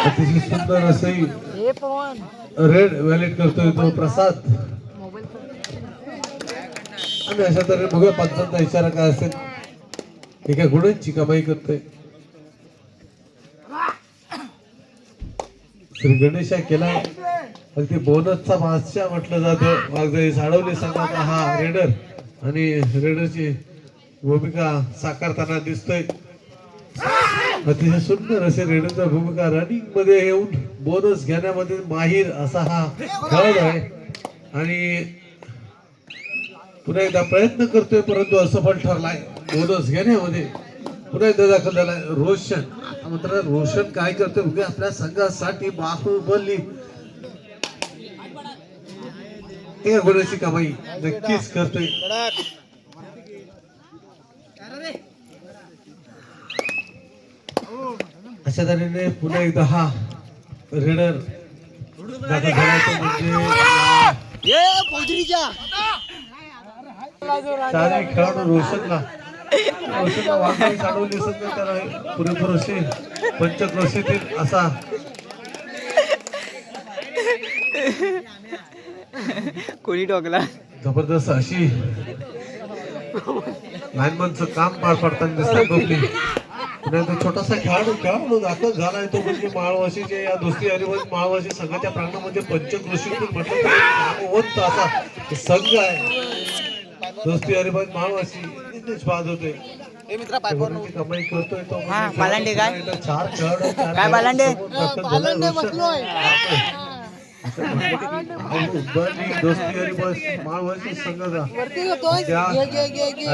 अतिशय सुंदर असंही रेड व्हॅलेट करतोय तो प्रसाद. आणि अशा तऱ्हेने बघूया पंचांचा इशारा काय असेल. एका गुणांची कमाई करतोय. श्री गणेशा केलाय. अगदी बोनसचा बादशाह म्हटलं जातं. अगदी साडवली संघाचा हा रेडर आणि रेडरची भूमिका साकारताना दिसतोय. अतिशय सुंदर असे रेडरचा भूमिका रनिंग मध्ये येऊन बोनस घेण्यामध्ये माहीर असा हा खेळाडू आहे. आणि पुन्हा एकदा प्रयत्न करतोय परंतु असफल ठरलाय बोनस घेण्यामध्ये. पुन्हा एकदा दाखल झालाय रोशन. मात्र रोशन काय करतोय बघूया. आपल्या संघासाठी बाहुबली एक गुणाची कमाई नक्कीच करतोय. अशा तऱ्हेने पुन्हा एकदा हा रेडर दाखल झाला तो म्हणजे चारही खेळाडू रोशनला वाकडी साडवली सध्या त्याला पुरेपूर असे पंचक्रोशीतील असा कोणी टोकला जबरदस्त अशी लाईनमनचं काम पार पडताना दिसतंय बघली. पुन्हा छोटासा खेळाडू दाखल झालाय तो म्हणजे माळवाशीच्या या दोस्ती हरिभाई माळवाशी संघाच्या प्रांगणामध्ये पंचक्रोशीतून म्हटलं तर नामवंत असा संघ आहे. दोस्ती हरिभाई माळवाशी बाद होते कमाई करतोय तो बालांडे काय चार खेळाडू काय बालांडे दोस्ती हरिभाई माळवाशी संघाचा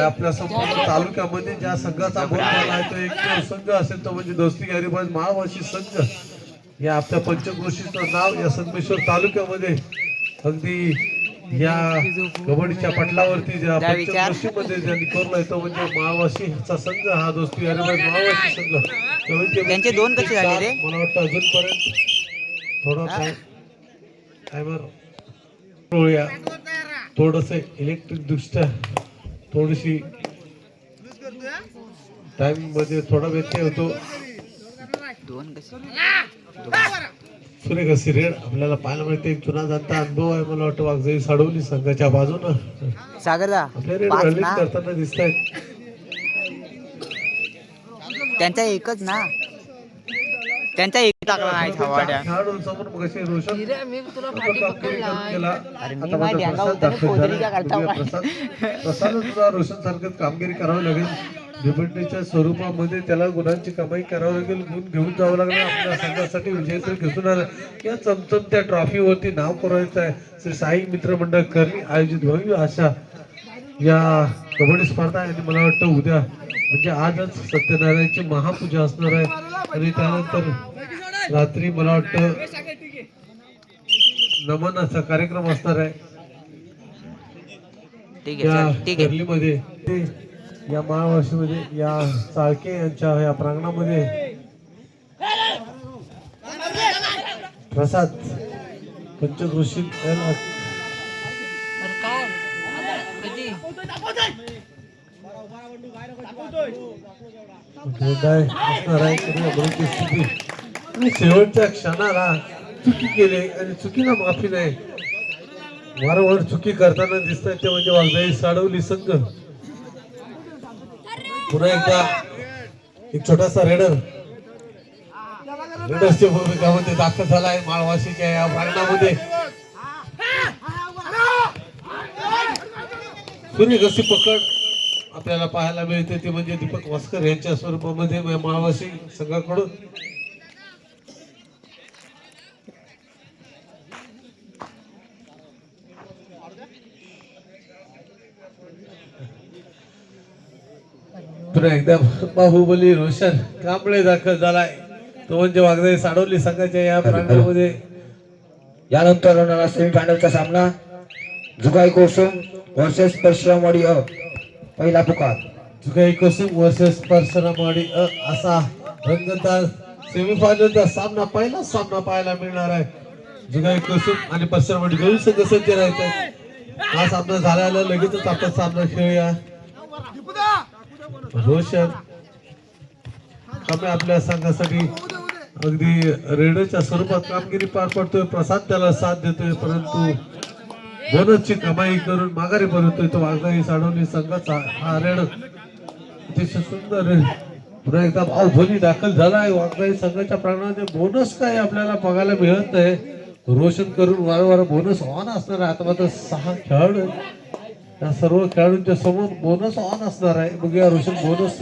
आपल्या संपूर्ण तालुक्यामध्ये ज्या संघाचा बोलला आहे तो एक संघ असेल तो म्हणजे दोस्ती हरिभाई माळवाशी संघ. या आपल्या पंचक्रोशीचं नाव या संगमेश्वर तालुक्यामध्ये अगदी या कबड्डीच्या पटलावरती ज्या पंचक्रोशीमध्ये ज्यांनी कोरलाय तो म्हणजे माळवाशीचा संघ हा दोस्ती हरिभाई माळवाशी संघ. त्यांचे दोन कसे झाले रे मला वाटतं अजूनपर्यंत थोडा टायमर थोडस इलेक्ट्रिक दृष्ट्या थोडीशी टाइम मध्ये थोडा व्यत्यय होतो. सुरेख अशी रेड आपल्याला पाहायला मिळते. एक जुना जाणता अनुभव आहे मला वाटतं वाघजाई साडवली संघाच्या बाजूनं सागरदा आपल्या रेड रनिंग करताना दिसत आहेत. त्यांचा एकच ना त्यांचा एक टाकला नाही खेळाडूंसमोर मग अशी रोशन प्रसाद सुद्धा रोशन सारखं कामगिरी करावी लागेल. डिबेटीच्या स्वरूपामध्ये त्याला गुणांची कमाई करावी लागेल. गुण घेऊन जावं लागेल. आपल्या संघासाठी विजयी घेऊन आला या चमचमत्या ट्रॉफीवरती नाव करायचं आहे. श्री साई मित्र मंडळ करणी आयोजित व्हावी अशा या कबड्डी स्पर्धा आणि मला वाटतं उद्या म्हणजे आजच सत्यनारायणची महापूजा असणार आहे. आणि त्यानंतर रात्री मला वाटतं नमनाचा कार्यक्रम असणार आहे. दिल्लीमध्ये या महावर्षीमध्ये या चाळके यांच्या या प्रांगणामध्ये प्रसाद पंचक्रोशी शेवटच्या क्षणाला चुकी केली आणि चुकीला माफी नाही. वारंवार चुकी करताना दिसत ते म्हणजे वाघजाई साडवली संघ. पुन्हा एकदा एक छोटासा रेडर्सची भूमिकामध्ये दाखल झाला आहे माळवाशीच्या या भांडणामध्ये. सूर्य कशी पकड आपल्याला पाहायला मिळते ती म्हणजे दीपक वास्कर यांच्या स्वरूपामध्ये माळवाशी संघाकडून. पुन्हा एकदा बाहुबली रोशन कांबळे दाखल झालाय तो म्हणजे वाघजाई साडवली संघाच्या या प्रांगणामध्ये. यानंतर होणारा सेमीफायनलचा सामना जुगाई कोसुम वर्सेस परशुरामवाडी अ. पहिला पुकार जुगाई कोसुम वर्सेस परशुरामवाडी अ असा रंगतदार सेमीफायनलचा सामना पहिला सामना पाहायला मिळणार आहे. जुगाई कोसुम आणि परशुरामवाडी दोन्ही संघ सज्ज राहत आहेत. हा सामना झाल्याला लगेचच आपण सामना खेळूया. रोशन कमी आपल्या संघासाठी अगदी रेडरच्या स्वरूपात कामगिरी पार पडतोय. प्रसाद त्याला साथ देतोय, परंतु बोनसची कमाई करून माघारी परतोय तो वाघजाई साडवली संघाचा हा रेड. अतिशय सुंदर पुन्हा एकदा भावभोनी दाखल झालाय वाघजाई संघाच्या प्रांगणामध्ये. बोनस काय आपल्याला बघायला मिळत नाही. रोशन करून वारंवार बोनस ऑन असणार आहे. आता मात्र 6 खेळाडू या सर्व खेळाडूंच्या समोर बोनस ऑन असणार आहे. बघूया रोशन बोनस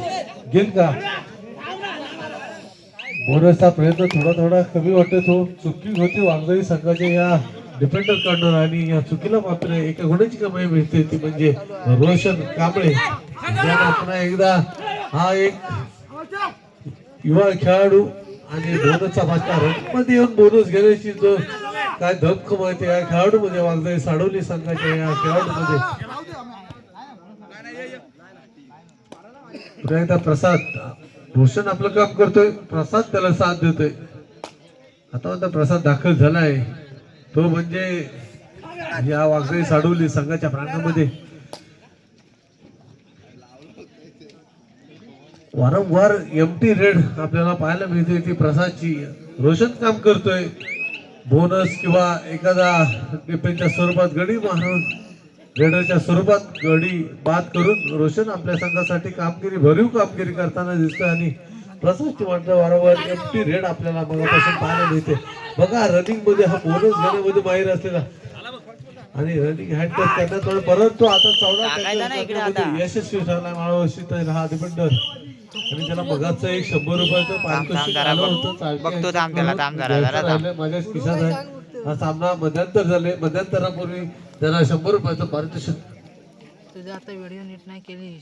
घेईल का. बोनसचा प्रयत्न थोडा कमी वाटतो. चुकी होती वाघजाई संघाच्या या डिफेंडर कडून आणि या चुकीला मात्र एका गुणाची कमाई मिळते, ती म्हणजे रोशन कांबळे. ज्याला पुन्हा एकदा हा एक युवा खेळाडू आणि बोनसचा बादशाह मध्ये येऊन बोनस घेण्याची जो काय धमक माहिती या खेळाडू मध्ये वाघजाई साडवली संघाच्या या खेळाडू मध्ये. पुन्हा एकदा प्रसाद. रोशन आपलं काम करतोय, प्रसाद त्याला साथ देतोय. आता प्रसाद दाखल झालाय, तो म्हणजे या वाघजाई साडवली संघाच्या प्रांगणामध्ये. वारंवार एमटी रेड आपल्याला पाहायला मिळते ती प्रसादची. रोशन काम करतोय. बोनस किंवा एखादा टिप्पणीच्या स्वरूपात गडी मारून रेडरच्या स्वरूपात गडी बाद करून रोशन आपल्या संघासाठी भरीव कामगिरी करताना दिसतोय. आणि प्रसादची मात्र वारंवार एमटी रेड आपल्याला मगापासून पाहायला मिळते. बघा रनिंग मध्ये हा बोनस घेण्यामध्ये माहीर असलेला आणि रनिंग हँड टच करण्यात, परंतु आता 14 यशस्वी ठरला माळवशीत हा डिफेंडर. आणि त्याला मगाचं एक 100 रुपयाचं पारितोषिक आलं होतं. माझ्या खिशात आहे. हा सामना मध्यंतर झाले, मध्यंतरापूर्वी त्याला 100 रुपयाचं पारितोषिक. तुझा आता व्हिडिओ नीट नाही केली.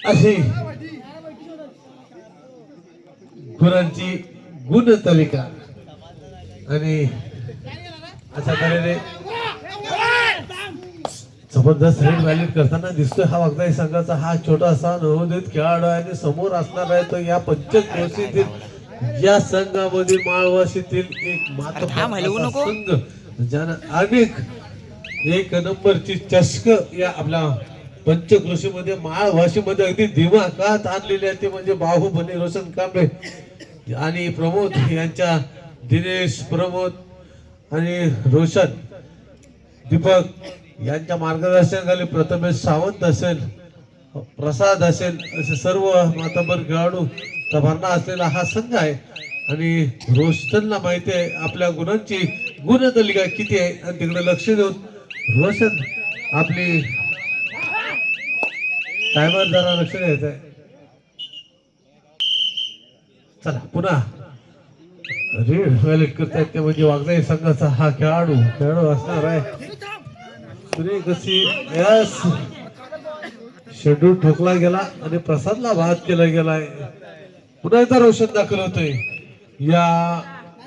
अशी गुणांची गुण तालिका आणि अशा तऱ्हेने जबरदस्त रेड व्हॅलिड करताना दिसतोय हा वाघजाई संघाचा हा छोटासा नवोदित खेळाडू आहे. आणि समोर असणार आहे तो या पंचक्रोशीतील या संघामध्ये माळवाशीतील एक महत्त्वाचा संघ ज्यानं अनेक 1 नंबरची चषक या आपल्या पंचक्रोशीमध्ये माळवाशीमध्ये अगदी दिमागात आणलेली आहे, ते म्हणजे बाहुबली रोशन कांबळे आणि प्रमोद यांच्या दिनेश, प्रमोद आणि रोशन, दीपक यांच्या मार्गदर्शनाखाली प्रथमेश सावंत असेल, प्रसाद असेल, असे सर्व मातबर खेळाडू भरणा असलेला हा संघ आहे. आणि रोशनला माहिती आहे आपल्या गुणांची गुणतालिका किती आहे आणि तिकडे लक्ष देऊन रोशन आपली टायमर जरा लक्ष द्यायचं आहे. चला पुन्हा रेड व्हॅलिड करतायत ते म्हणजे वाघजाई संघाचा हा खेळाडू असणार आहे. कशी यस शेड्यूल ठोकला गेला आणि प्रसादला बाद केला गेलाय. पुन्हा एकदा रोशन दाखल होतोय या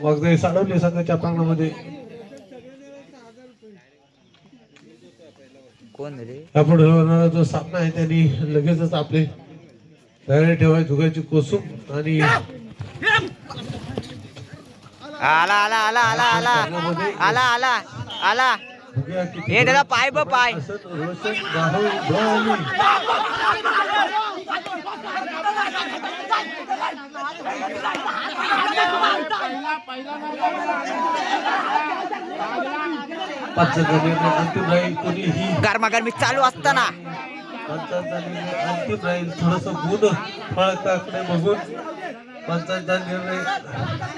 वाघजाई साडवली संघाच्या प्रांगणामध्ये. आपण होणारा जो सामना आहे त्यांनी लगेचच आपले तयारी ठेवाय जुगाची कोसुम आणि आला आला आला आला आला आला आला आला हे त्याला पाय पाय. रोशन बाहुबली अंतिम राहील कोणीही गरमागरमी चालू असताना अंतिम राहील. थोडस गुण फळकाकडे बघून पंचांचा निर्णय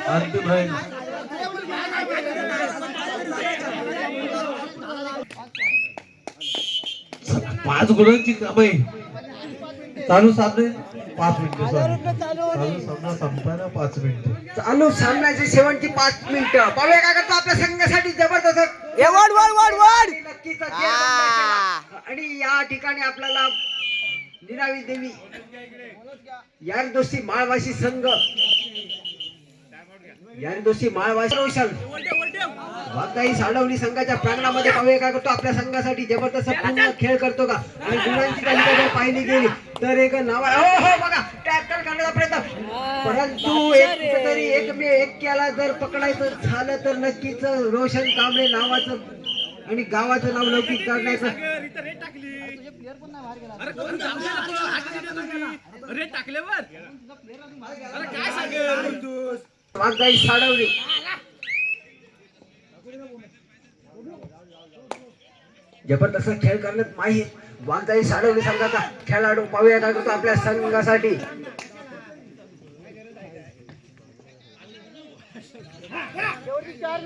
अंतिम राहील. पाच गुणांची कमाई. चालू सामने 5 मिनिटं. चालू सामना संपायला 5 मिनिटं. चालू सामन्याची शेवटची 5 मिनिटं. पाहूया काय करतो आपल्या संघासाठी जबरदस्त नक्कीच आणि या ठिकाणी आपल्याला निरावी देवी यारदोस्ती माळवाशी संघ रोशन वाघजाई साडवली संघाच्या प्रांगणामध्ये पाहूया काय करतो आपल्या संघासाठी जबरदस्त पूर्ण खेळ करतो का. आणि गुणांची तालिका जर पाहिली गेली तर एक नाव आहे. हो बघा टॅकल करण्याचा प्रयत्न, परंतु एक केला जर पकडायचं झालं तर नक्कीच रोशन कांबळे नावाचं आणि गावाचं नाव लौकिक करण्याचं. वाघजाई साडवली जबरदस्त खेळ करण्यात माहीत वाघजाई साडवली संघाचा खेळाडू पाहूया काय करतो आपल्या संघासाठी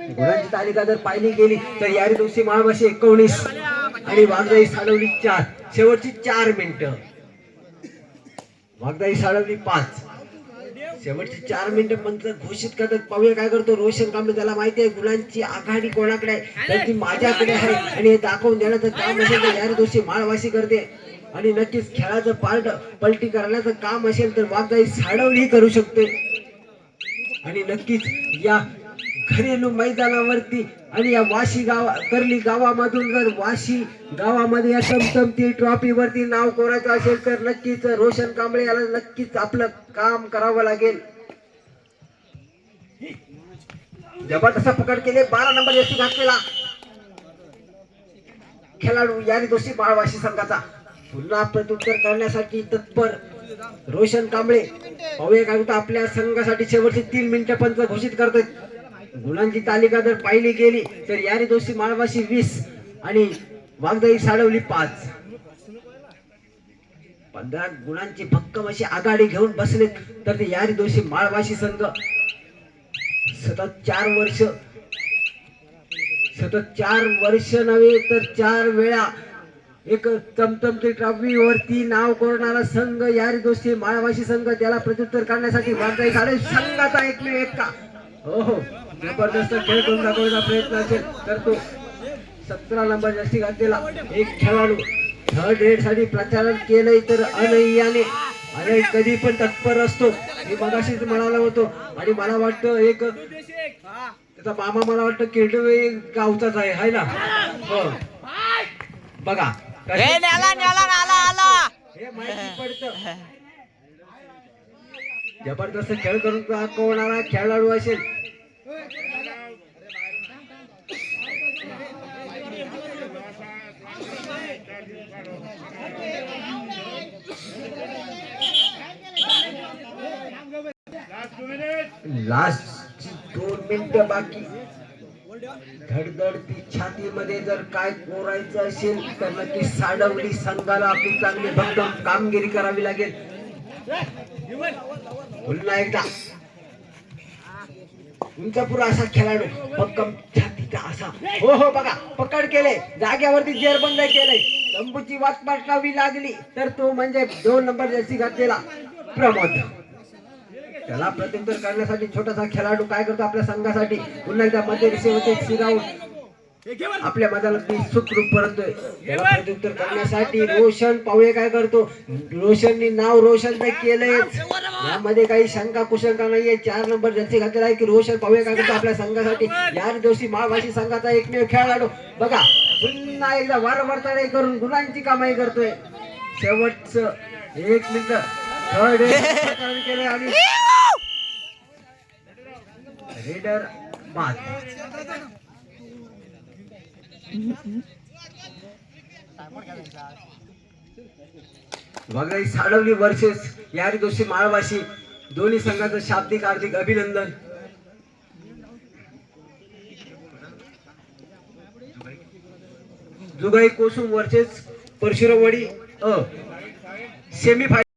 गुणांची तालिका जर पाहिली गेली तर यारी दोषी माळवाशी 19 आणि वाघजाई साडवली 4 शेवटची 4 मिनिटं वाघजाई साडवली 5 शेवटची 4 मिनिटं मंत्र घोषित करतात पाहूया काय करतो रोशन कांबळे त्याला माहिती आहे गुणांची आघाडी कोणाकडे आहे तर ती माझ्याकडे आहे आणि हे दाखवून देण्याचं काम असेल तर यारी दोषी माळवाशी करते आणि नक्कीच खेळाचं पार्ट पलटी करण्याचं काम असेल तर वाघजाई साडवली करू शकते आणि नक्कीच या घरेलू मैदानावरती आणि या वाशी कर्ली गावामधून जर वाशी गावामध्ये या चमचमती ट्रॉफी वरती नाव कोरायचं असेल तर नक्कीच रोशन कांबळे याला नक्कीच आपलं काम करावं लागेल जबरदस्त पकड केले 12 नंबर यशी घातलेला खेळाडू यारी दोषी माळवाशी संघाचा पुन्हा प्रत्युत्तर करण्यासाठी तत्पर रोशन कांबळे पाहूया काय होतं आपल्या संघासाठी शेवटची 3 मिनिटं पंच घोषित करतात गुणांची तालिका जर पाहिली गेली तर यारी दोषी माळवाशी 20 आणि वाघजाई साडवली 5 15 गुणांची भक्कम अशी आघाडी घेऊन बसले तर ते यारी दोषी माळवाशी संघ सतत 4 वर्ष नव्हे तर 4 वेळा एक चमचमती ट्रॉफी वरती नाव कोरणारा संघ यारी दोषी माळवाशी संघ त्याला प्रत्युत्तर करण्यासाठी वाघजाई साडवली संघाचा एकमेव एक्का हो जबरदस्त खेळ करून दाखवण्याचा प्रयत्न असेल तर तो 17 नंबर जास्ती घातलेला एक खेळाडू थर्ड रेड साठी प्रचारण केलंय तर अनैयाने अनय कधी पण तत्पर असतो मी मगाशीच म्हणालो होतो आणि मला वाटतं एक त्याचा मामा मला वाटतं किरडवे गावचाच आहे हाय ना हो बघा हे माहिती पडतं जबरदस्त खेळ करून दाखवणारा खेळाडू असेल लास्ट 2 मिनिटं बाकी धडधडती छातीमध्ये जर काय कोरायचं असेल तर नक्की साडवली संघाला आपली चांगली भक्कम कामगिरी करावी लागेल पुन्हा एकदा उंचापुरा असा खेळाडू भक्कम छातीचा असा हो बघा पकड केले जाग्यावरती जेरबंद केलंय तंबूची वाट पाठवावी लागली तर तो म्हणजे 2 नंबर जर्सी घातलेला प्रमोद त्याला प्रत्युत्तर करण्यासाठी छोटासा खेळाडू काय करतो आपल्या संघासाठी पुन्हा एकदा मध्ये रिसेवरती शिरावून आपल्या मैदानात सुखरूप परतोय त्याला प्रत्युत्तर करण्यासाठी रोशन पाहूया काय करतो रोशननी नाव रोशन तर केलंय यामध्ये काही शंका कुशंका नाहीये 4 नंबर जर्सी घातलेला आहे की रोशन पाहूया काय करतो आपल्या संघासाठी यार दोषी माळवाशी संघाचा एकमेव खेळाडू बघा पुन्हा एकदा वारंवार करून गुणांची कामाई करतोय शेवटचं 1 मिनिट थर्ड केले आणि रेडर बाद वाघजाई साडवली वर्सेस यारी दोषी माळवाशी दोन्ही संघाचं शाब्दिक हार्दिक अभिनंदन जुगाई कोसुम वर्सेस परशुरामवाडी सेमी फायनल